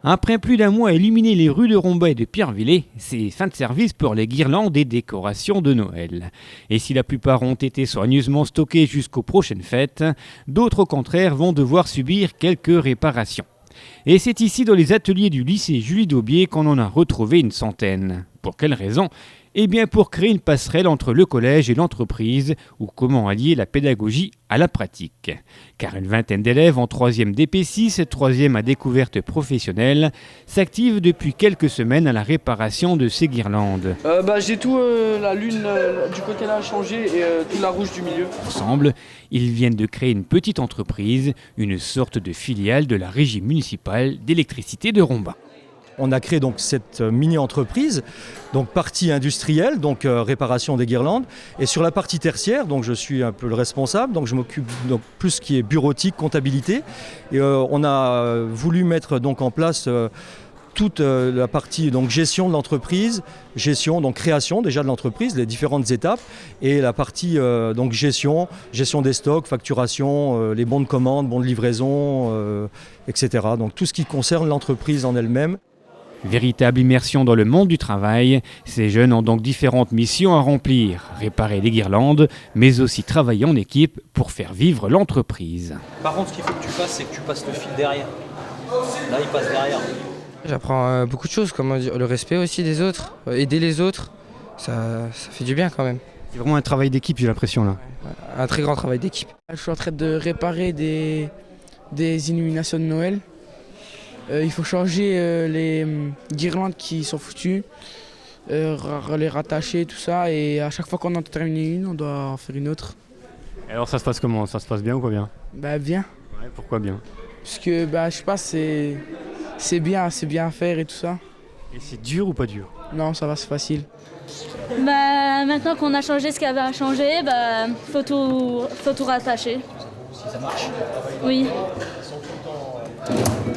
Après plus d'un mois à illuminer les rues de Romba et de Pierrevillers, c'est fin de service pour les guirlandes et décorations de Noël. Et si la plupart ont été soigneusement stockées jusqu'aux prochaines fêtes, d'autres au contraire vont devoir subir quelques réparations. Et c'est ici dans les ateliers du lycée Julie Daubier qu'on en a retrouvé une centaine. Pour quelle raison ? Eh bien pour créer une passerelle entre le collège et l'entreprise, ou comment allier la pédagogie à la pratique. Car une vingtaine d'élèves en 3e DP6, 3e à découverte professionnelle, s'activent depuis quelques semaines à la réparation de ces guirlandes. J'ai tout, la lune du côté là a changé et toute la rouge du milieu. Ensemble, ils viennent de créer une petite entreprise, une sorte de filiale de la régie municipale d'électricité de Romba. On a créé donc cette mini-entreprise, donc partie industrielle, donc réparation des guirlandes. Et sur la partie tertiaire, donc je suis un peu le responsable, donc je m'occupe de plus ce qui est bureautique, comptabilité. Et on a voulu mettre donc en place toute la partie donc gestion de l'entreprise, gestion donc création déjà de l'entreprise, les différentes étapes, et la partie donc gestion des stocks, facturation, les bons de commande, bons de livraison, etc. Donc tout ce qui concerne l'entreprise en elle-même. Véritable immersion dans le monde du travail, ces jeunes ont donc différentes missions à remplir. Réparer les guirlandes, mais aussi travailler en équipe pour faire vivre l'entreprise. Par contre, ce qu'il faut que tu fasses, c'est que tu passes le fil derrière. Là, il passe derrière. J'apprends beaucoup de choses, comme le respect aussi des autres, aider les autres, ça fait du bien quand même. C'est vraiment un travail d'équipe, j'ai l'impression là. Un très grand travail d'équipe. Je suis en train de réparer des illuminations de Noël. Il faut changer les guirlandes qui sont foutues, les rattacher, tout ça, et à chaque fois qu'on en termine une, on doit en faire une autre. Alors ça se passe comment ? Ça se passe bien ou pas bien ? Bien. Ouais, pourquoi bien ? Parce que je sais pas, c'est bien à faire et tout ça. Et c'est dur ou pas dur ? Non, ça va, c'est facile. Maintenant qu'on a changé ce qu'il y avait à changer, faut tout rattacher. Si ça marche. Oui.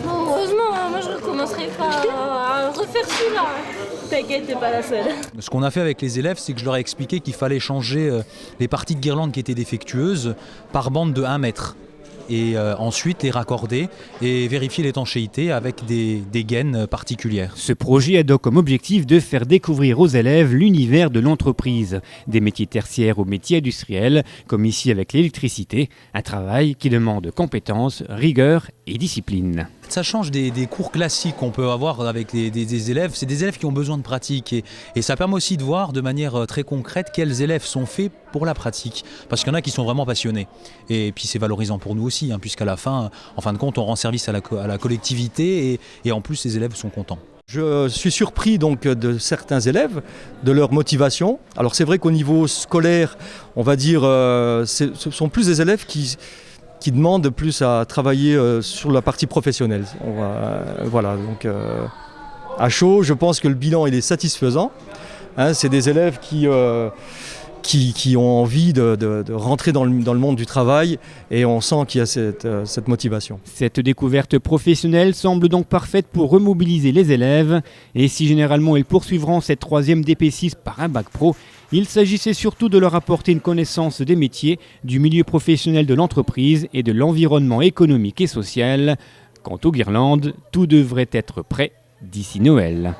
Heureusement, moi je recommencerai pas à refaire celui-là. T'inquiète, t'es pas la seule. Ce qu'on a fait avec les élèves, c'est que je leur ai expliqué qu'il fallait changer les parties de guirlandes qui étaient défectueuses par bande de 1 mètre. Et ensuite les raccorder et vérifier l'étanchéité avec des gaines particulières. Ce projet a donc comme objectif de faire découvrir aux élèves l'univers de l'entreprise, des métiers tertiaires aux métiers industriels, comme ici avec l'électricité, un travail qui demande compétences, rigueur et discipline. Ça change des cours classiques qu'on peut avoir avec des élèves. C'est des élèves qui ont besoin de pratique et ça permet aussi de voir de manière très concrète quels élèves sont faits pour la pratique. Parce qu'il y en a qui sont vraiment passionnés. Et puis c'est valorisant pour nous aussi, puisqu'à la fin, en fin de compte, on rend service à la collectivité et en plus les élèves sont contents. Je suis surpris donc de certains élèves, de leur motivation. Alors c'est vrai qu'au niveau scolaire, on va dire, ce sont plus des élèves qui demandent plus à travailler sur la partie professionnelle. Voilà, donc à chaud, je pense que le bilan il est satisfaisant. C'est des élèves qui ont envie de rentrer dans le monde du travail et on sent qu'il y a cette motivation. Cette découverte professionnelle semble donc parfaite pour remobiliser les élèves et si généralement ils poursuivront cette 3e DP6 par un bac pro, il s'agissait surtout de leur apporter une connaissance des métiers, du milieu professionnel de l'entreprise et de l'environnement économique et social. Quant aux guirlandes, tout devrait être prêt d'ici Noël.